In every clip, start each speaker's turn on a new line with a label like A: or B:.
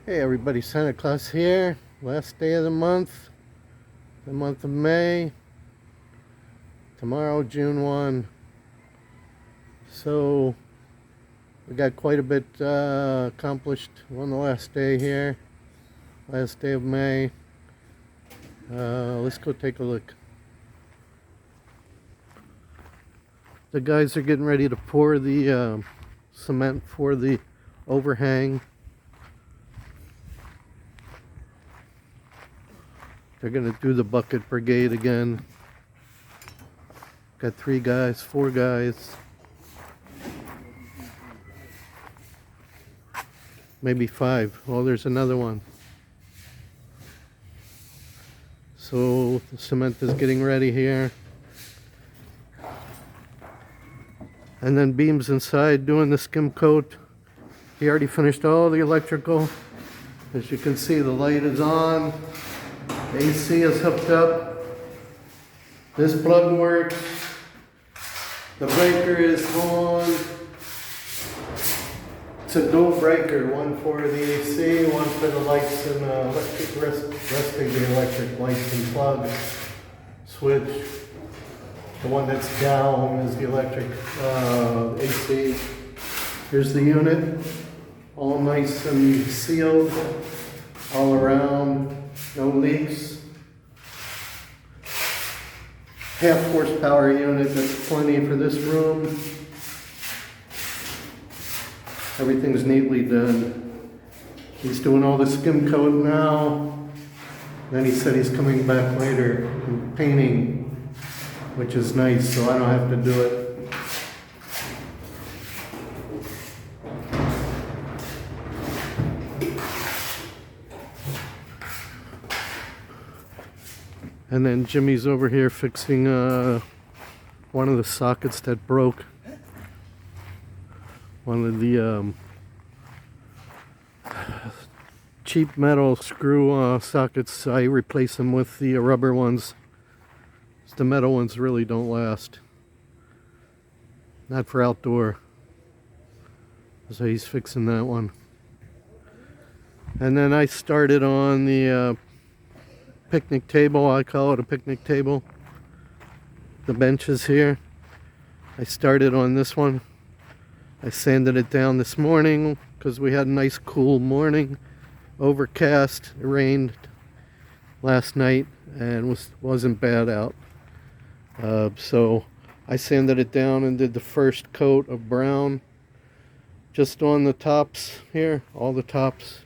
A: Hey everybody, Santa Claus here. Last day of the month of May. Tomorrow, June 1. So, we got quite a bit accomplished on the last day here. Last day of May. Let's go take a look. The guys are getting ready to pour the cement for the overhang. They're going to do the bucket brigade again. Got 3 guys, 4 guys. Maybe 5. Oh, there's another one. So the cement is getting ready here. And then Beam's inside doing the skim coat. He already finished all the electrical. As you can see, the light is on. The AC is hooked up. This plug works. The breaker is on. It's a dual breaker, one for the AC, one for the lights and resting the electric lights and plug switch. The one that's down is the electric AC. Here's the unit, all nice and sealed, all around, no leaks. Half horsepower unit, that's plenty for this room. Everything's neatly done. He's doing all the skim coat now. Then he said he's coming back later and painting, which is nice, so I don't have to do it. And then Jimmy's over here fixing one of the sockets that broke. One of the cheap metal screw sockets. I replace them with the rubber ones. The metal ones really don't last. Not for outdoor. So he's fixing that one. And then I started on the picnic table. I call it a picnic table. The benches here. I started on this one. I sanded it down this morning because we had a nice cool morning. Overcast. It rained last night and wasn't bad out. So I sanded it down and did the first coat of brown just on the tops here, all the tops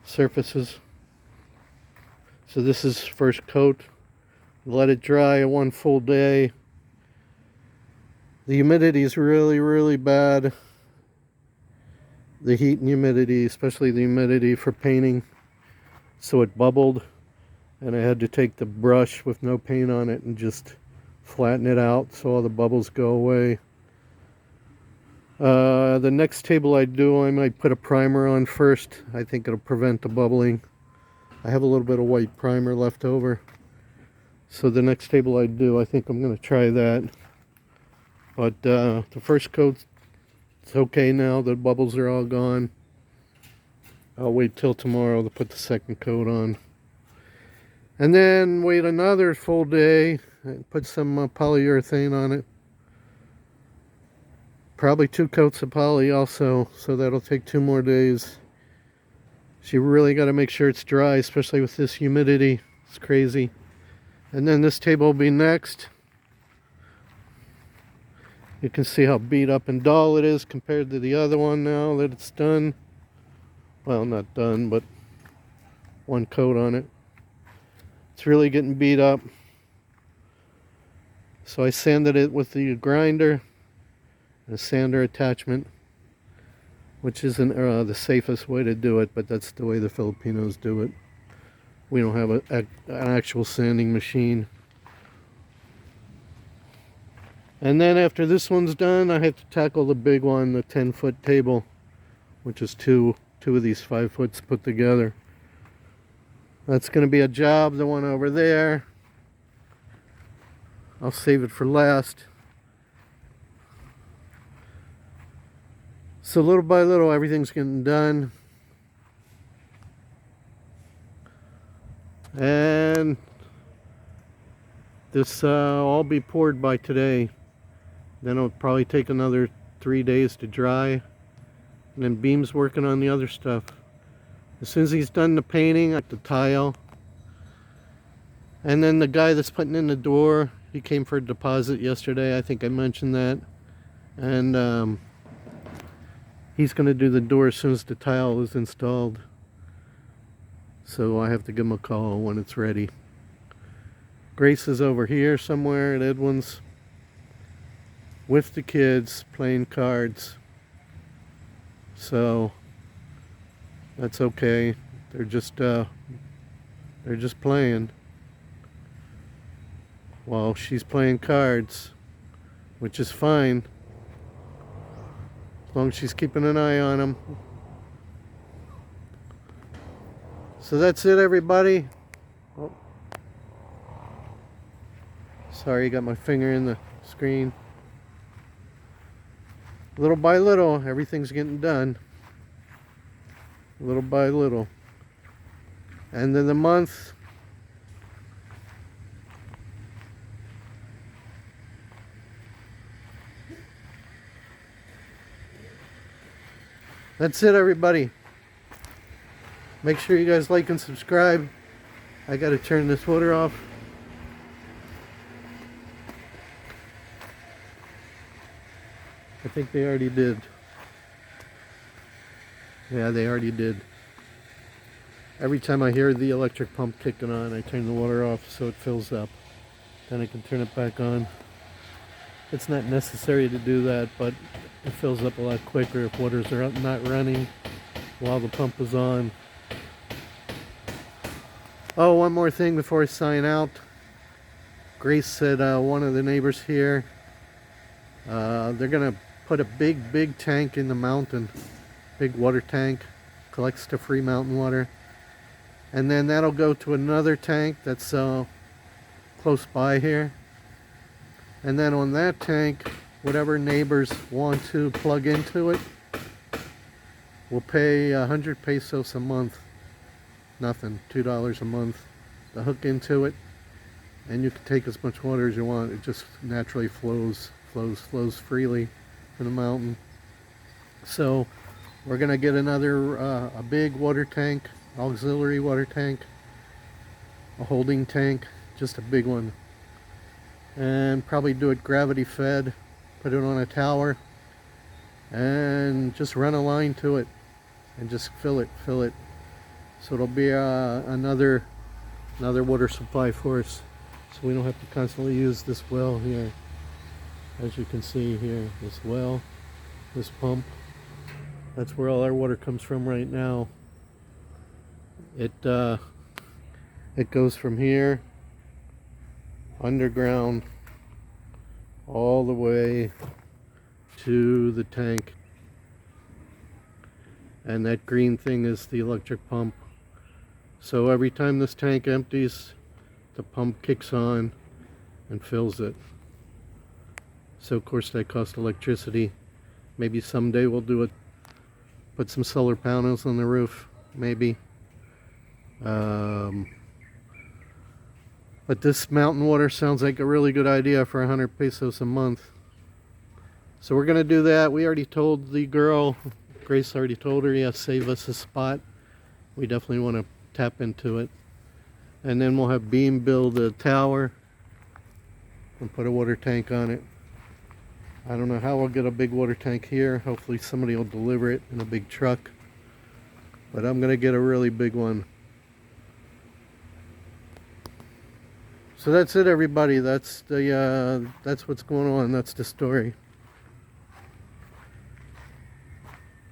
A: surfaces. So this is first coat. Let it dry 1 full day. The humidity is really, really bad. The heat and humidity, especially the humidity for painting. So it bubbled, and I had to take the brush with no paint on it and just flatten it out so all the bubbles go away. The next table I do, I might put a primer on first. I think it'll prevent the bubbling. I have a little bit of white primer left over. So the next table I do, I think I'm going to try that. But the first coat, it's okay now. The bubbles are all gone. I'll wait till tomorrow to put the second coat on. And then wait another full day and put some polyurethane on it. Probably 2 coats of poly also, so that'll take 2 more days. So you really got to make sure it's dry, especially with this humidity. It's crazy. And then this table will be next. You can see how beat up and dull it is compared to the other one now that it's done. Well, not done, but 1 coat on it. It's really getting beat up. So I sanded it with the grinder and a sander attachment, which isn't the safest way to do it, but that's the way the Filipinos do it. We don't have an actual sanding machine. And then after this one's done, I have to tackle the big one, the 10-foot table, which is two of these 5-foots put together. That's going to be a job, the one over there. I'll save it for last. So little by little, everything's getting done. And this all be poured by today. Then it'll probably take another 3 days to dry. And then Beam's working on the other stuff. As soon as he's done the painting, the tile. And then the guy that's putting in the door, he came for a deposit yesterday. I think I mentioned that. And he's going to do the door as soon as the tile is installed. So I have to give him a call when it's ready. Grace is over here somewhere at Edwin's with the kids playing cards. So that's okay. They're just playing while she's playing cards, which is fine as long as she's keeping an eye on them. So that's it, everybody. Oh. Sorry, got my finger in the screen. Little by little, everything's getting done. Little by little. End of the month. That's it, everybody. Make sure you guys like and subscribe. I gotta turn this water off. I think they already did. Yeah, they already did. Every time I hear the electric pump kicking on, I turn the water off so it fills up. Then I can turn it back on. It's not necessary to do that, but it fills up a lot quicker if waters are not running while the pump is on. Oh, one more thing before I sign out. Grace said one of the neighbors here, they're gonna put a big tank in the mountain. Big water tank, collects the free mountain water. And then that'll go to another tank that's close by here. And then on that tank, whatever neighbors want to plug into it will pay 100 pesos a month. Nothing, $2 a month to hook into it. And you can take as much water as you want. It just naturally flows freely from the mountain. So we're gonna get another a big water tank, auxiliary water tank, a holding tank, just a big one, and probably do it gravity fed, put it on a tower, and just run a line to it, and just fill it. So it'll be another water supply for us, so we don't have to constantly use this well here. As you can see here, this well, this pump. That's where all our water comes from right now. It goes from here underground all the way to the tank. And that green thing is the electric pump. So every time this tank empties, the pump kicks on and fills it. So of course that costs electricity. Maybe someday we'll do it. Put some solar panels on the roof, maybe. But this mountain water sounds like a really good idea for 100 pesos a month. So we're gonna do that. We already told the girl, Grace already told her, yeah, save us a spot. We definitely want to tap into it. And then we'll have Beam build a tower and put a water tank on it. I don't know how we'll get a big water tank here. Hopefully somebody will deliver it in a big truck. But I'm gonna get a really big one. So that's it, everybody. That's what's going on. That's the story.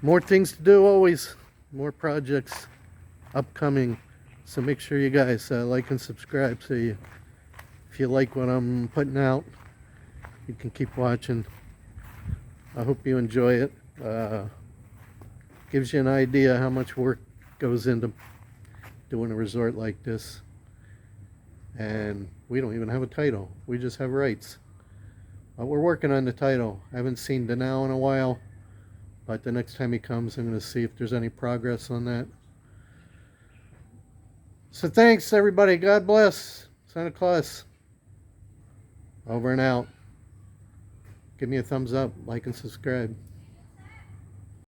A: More things to do always. More projects upcoming. So make sure you guys like and subscribe. So if you like what I'm putting out, you can keep watching. I hope you enjoy it. Gives you an idea how much work goes into doing a resort like this. And we don't even have a title. We just have rights. But we're working on the title. I haven't seen Danao in a while. But the next time he comes, I'm going to see if there's any progress on that. So thanks, everybody. God bless. Santa Claus. Over and out. Give me a thumbs up, like, and subscribe.